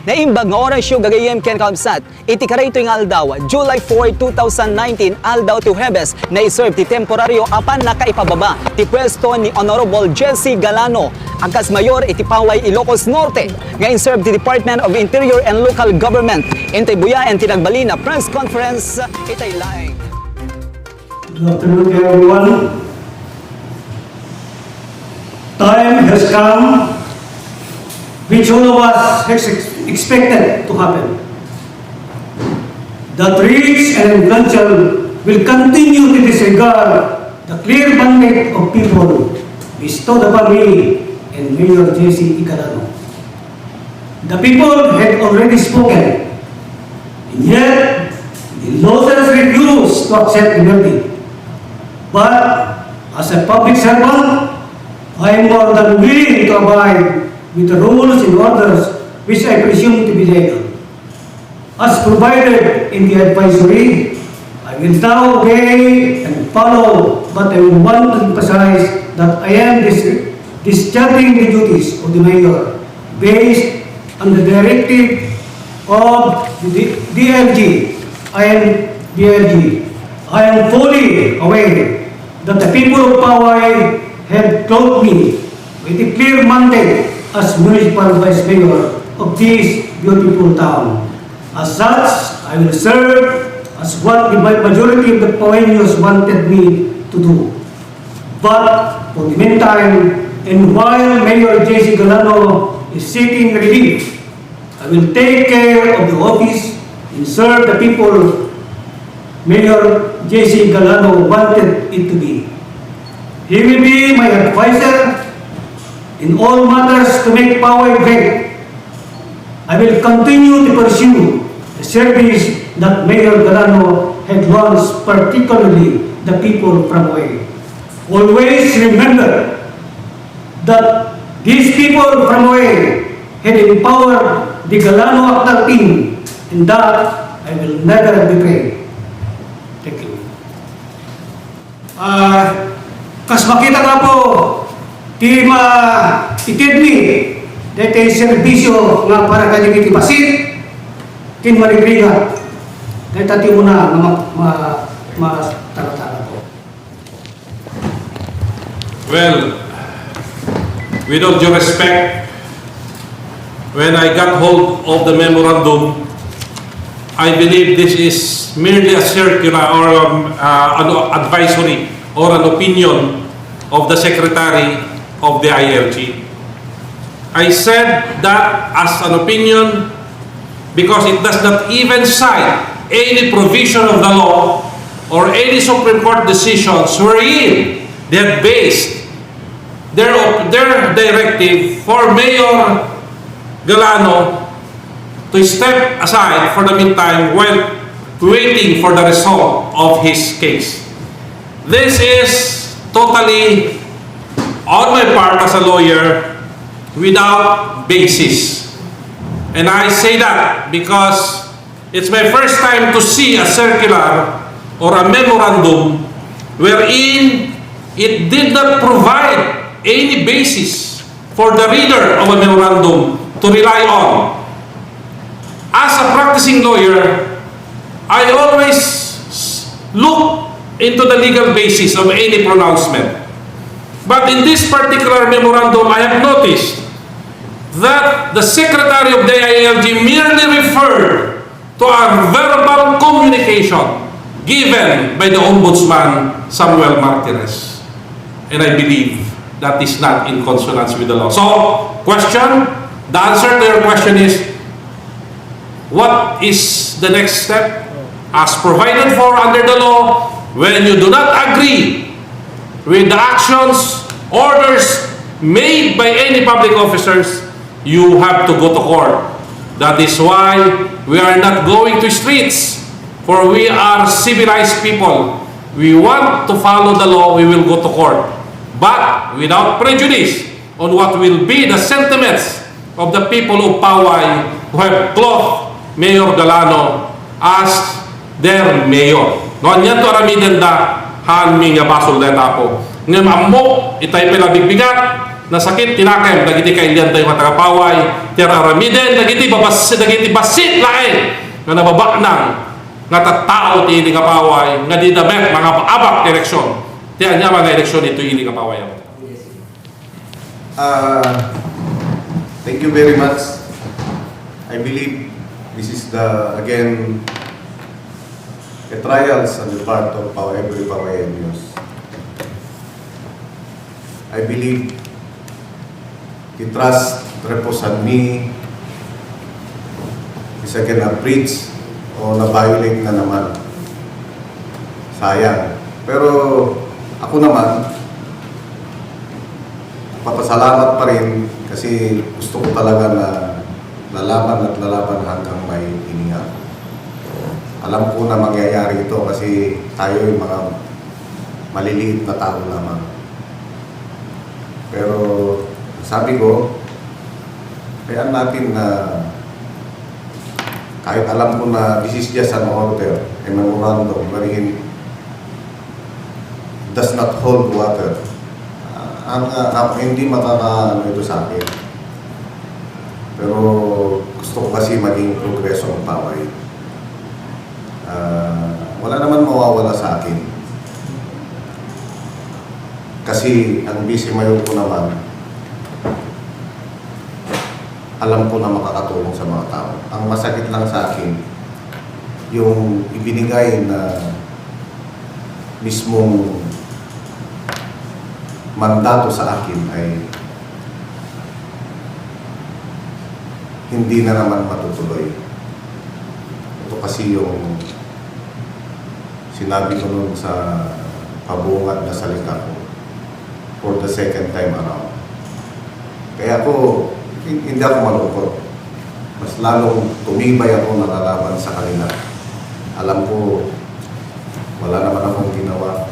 Naimbag nga oras yung gagayem ken kaumsat. Iti karayto nga aldaw, July 4, 2019, aldaw ti Huwebes, na iserve ti temporaryo apan nakaipababa ti pwesto ni Honorable Jessie Galano, angkas mayor iti Paoay, Ilocos Norte, nga inserve ti Department of Interior and Local Government. Intay buyaen ti nagbali na press conference itay laing. Good afternoon to everyone. Time has come which all of us has expected to happen. That rich and influential will continue to disregard the clear mandate of people bestowed upon me and Mayor Jessie E. Galano. The people had already spoken, and yet the losers refused to accept the verdict. But as a public servant, I am more than willing to abide with the rules and orders which I presume to be legal. As provided in the advisory, I will now obey and follow, but I will want to emphasize that I am discharging the duties of the mayor based on the directive of the DLG. I am fully aware that the people of Paoay have clothed me with a clear mandate as municipal vice mayor of this beautiful town. As such, I will serve as what the majority of the Paoaynos wanted me to do. But for the meantime, and while Mayor Jessie Galano is seeking relief, I will take care of the office and serve the people Mayor Jessie Galano wanted it to be. He will be my advisor in all matters to make Paoay great. I will continue to pursue the service that Mayor Galano had launched, particularly the people from Paoay. Always remember that these people from Paoay had empowered the Galano Acdal team, and that I will never betray. Thank you. Kas makita ka po, di itid mi, dito yung servisyo nga para kanyang itipasit, kin maligriga. Dito tayo muna matala-tala po. Well, with all due respect, when I got hold of the memorandum, I believe this is merely a circular or an advisory or an opinion of the Secretary of the ILG. I said that as an opinion because it does not even cite any provision of the law or any Supreme Court decisions wherein they have based their directive for Mayor Galano to step aside for the meantime while waiting for the result of his case. This is totally on my part as a lawyer without basis. And I say that because it's my first time to see a circular or a memorandum wherein it did not provide any basis for the reader of a memorandum to rely on. As a practicing lawyer, I always look into the legal basis of any pronouncement. But in this particular memorandum, I have noticed that the Secretary of the ILG merely referred to a verbal communication given by the Ombudsman Samuel Martinez. And I believe that is not in consonance with the law. So, the answer to your question is, what is the next step? As provided for under the law, when you do not agree with the actions, orders made by any public officers, you have to go to court. That is why we are not going to streets, for we are civilized people. We want to follow the law, we will go to court. But without prejudice on what will be the sentiments of the people of Paoay who have clothed Mayor Galano as their mayor. Noon yan to aramiden da han mi nga basol deta po. Ngam ammo itay pela bigbigat na sakit tinakem dagiti kailian tayo nga taga Paoay tira aramiden dagiti basit lain nga nababaknang nga tattao ti ili nga Paoay nga di damet mga abak eleksyon ti anya mga eleksyon ito ili nga Paoay. Thank you very much. I believe this is again a trials on the part of every Paoayan news. I believe the trust repose on me is again a breach o na-violate na naman. Sayang. Pero ako naman, papasalamat pa rin kasi gusto ko talaga na lalaban at lalaban hanggang may hininga. Alam ko na mangyayari ito kasi tayo yung mga maliliit na tao lamang. Pero sabi ko, kaya natin na kahit alam ko na this is just an order, a memorandum wherein does not hold water. Hindi makakaano ito sa akin. Pero gusto ko kasi maging progreso ang Paoay. Wala naman mawawala sa akin. Kasi ang vice mayor ko naman, alam ko na makakatulong sa mga tao. Ang masakit lang sa akin, yung ibinigay na mismong mandato sa akin ay hindi na naman matutuloy. Ito kasi yung sinabi ko nun sa pabungad na salita ko for the second time around. Kaya hindi ako malungkot. Mas lalong tumibay ako nakalaban sa kanila. Alam ko, wala naman akong ginawa.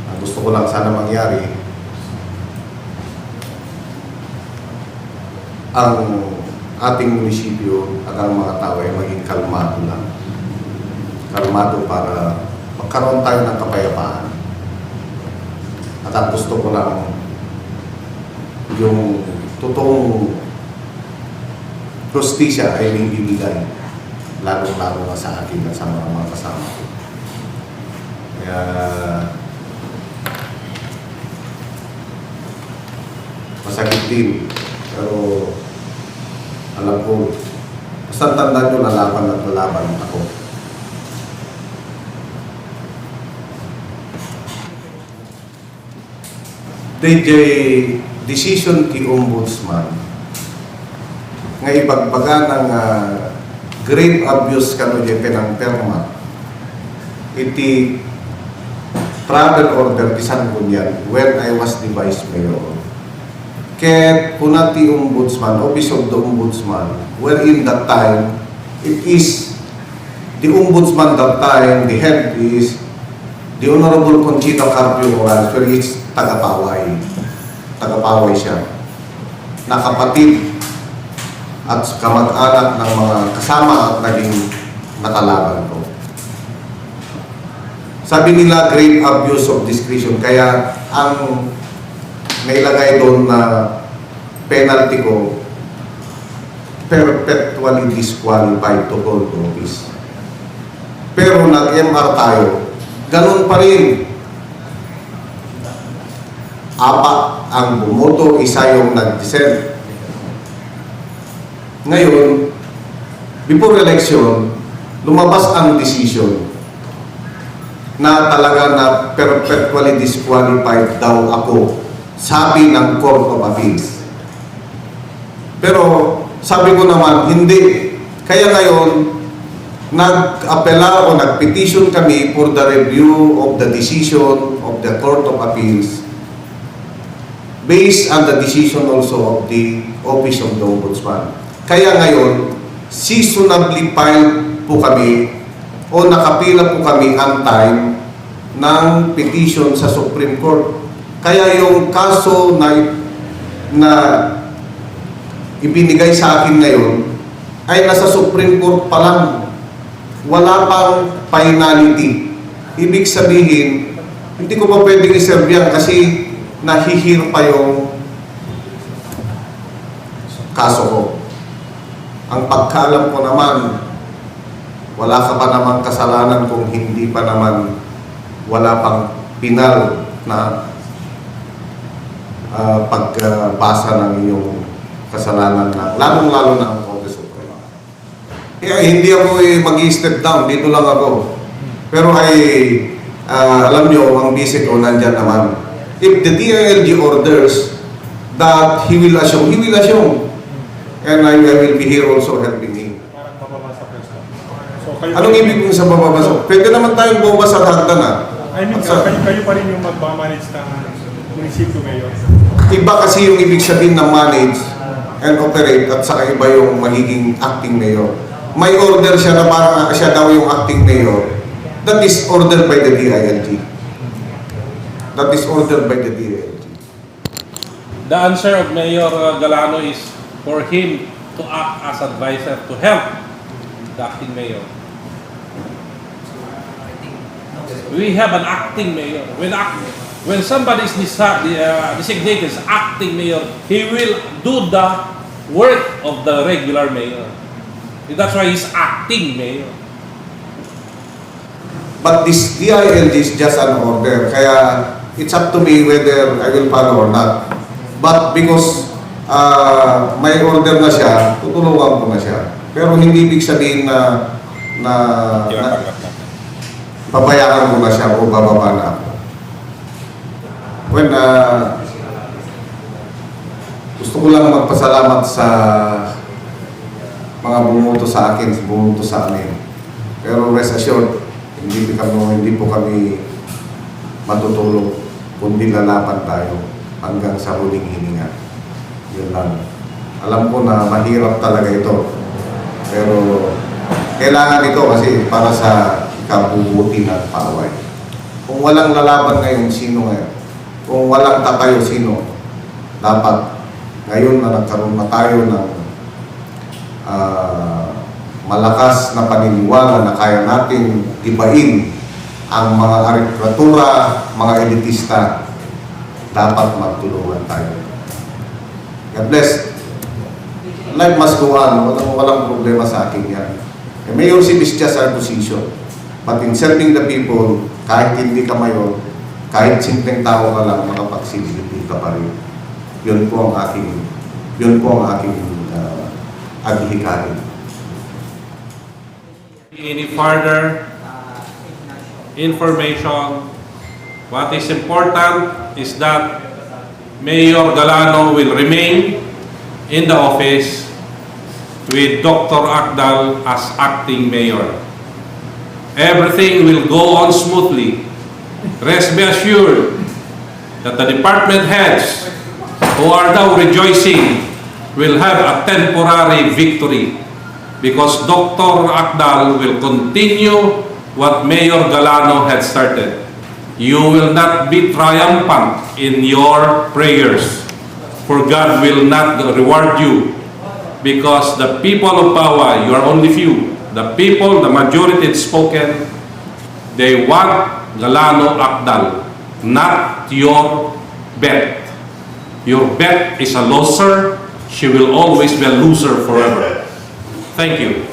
Ang gusto ko lang sana mangyari, ang ating munisipyo at ang mga tao ay maging kalmado lang. Kalmado para magkaroon tayo ng kapayapaan. At ang gusto ko lang yung totoong justisya ay may bibigay, lalo-lalo na sa akin at sa mga kasama ko. Kaya masakit din, pero alam ko, basta tandaan nyo, lalaban at lalaban ako. The decision ti Ombudsman nga ibagbaga ng grave abuse kano di pinangperma iti travel order ti San Gunyan when I was the Vice Mayor. Kaya kuna ti Ombudsman, Office of the Ombudsman, wherein that time, it is the Ombudsman that time, the head is the Honorable Conchita Carpio Morales, where it's taga-Paoay. Taga-Paoay siya. Nakapatid at kamag-anak ng mga kasama at naging nakalaban ko. Sabi nila, grave abuse of discretion. Kaya ang nailagay doon na penalty ko, perpetually disqualified to hold office. Pero nag-MR tayo, ganun pa rin. Apat ang bumoto, isa yung nag-dissent. Ngayon, before election, lumabas ang decision na talaga na perpetually disqualified daw ako, sabi ng Court of Appeals. Pero sabi ko naman, hindi. Kaya ngayon, nag-apela o nag-petition kami for the review of the decision of the Court of Appeals based on the decision also of the Office of the Ombudsman. Kaya ngayon, seasonably filed po kami o nakapila po kami on time ng petition sa Supreme Court. Kaya yung kaso na ibinigay sa akin ngayon ay nasa Supreme Court pa lang. Wala pang finality. Ibig sabihin, hindi ko pa pwedeng iserve yan kasi nahihir pa yung kaso ko. Ang pagkaalam ko naman, wala ka pa namang kasalanan kung hindi pa naman wala pang pinal na pagbasa ng iyong kasalanan na lalong-lalo na ang Korte Suprema. Kaya hindi ako mag-step down, dito lang ako. Pero alam nyo, ang visit ko nandyan naman. If the DILG orders that he will assume, he will assume. And I will be here also helping him. Parang bababa sa pwesto. So, kayo Anong ibig kong sa bababasa? Pwede naman tayong bumaba sa hagdan ha. I mean, kayo pa rin yung magmamanage ng munisipyo ngayon. Iba kasi yung ibig sabihin ng manage and operate at saka iba yung magiging acting mayor. May order siya na parang siya daw yung acting mayor. That is ordered by the DILG. That is ordered by the DILG. The answer of Mayor Galano is for him to act as advisor to help the acting mayor. We have an acting mayor. When somebody is designated as acting mayor, he will do the work of the regular mayor. That's why he's acting mayor. But this DILG is just an order. Kaya it's up to me whether I will follow or not. But because may order na siya, tutulungan ko na siya. Pero hindi ibig sabihin na babayaran ko na siya o bababa na ako. When gusto ko lang magpasalamat sa mga bumoto sa akin, bumoto sa amin. Pero rest assured, hindi po kami matutulog, kundi lalaban tayo hanggang sa huling hininga. Yun lang. Alam ko na mahirap talaga ito. Pero kailangan ito kasi para sa ikabubuti ng Paoay. Kung walang lalaban ngayon, sino ngayon? Kung walang tatayo, sino? Dapat ngayon na nagkaroon na tayo ng malakas na paniniwala na kaya natin ibain ang mga arikratura, mga elitista, dapat magtulungan tayo. God bless. Life must go on. Walang problema sa akin yan. Mayorship is just our position. But in serving the people, kahit hindi ka mayor, kahit simpleng tao ka lang, makapagsilbi ka pa rin. Yun po ang aking adhikain. Any further information, what is important is that Mayor Galano will remain in the office with Dr. Acdal as acting mayor. Everything will go on smoothly. Rest be assured that the department heads who are now rejoicing will have a temporary victory because Dr. Acdal will continue what Mayor Galano had started. You will not be triumphant in your prayers, for God will not reward you, because the people of Paoay, you are only few. The people, the majority spoken, they want Galano Acdal, not your bet. Your bet is a loser. She will always be a loser forever. Thank you.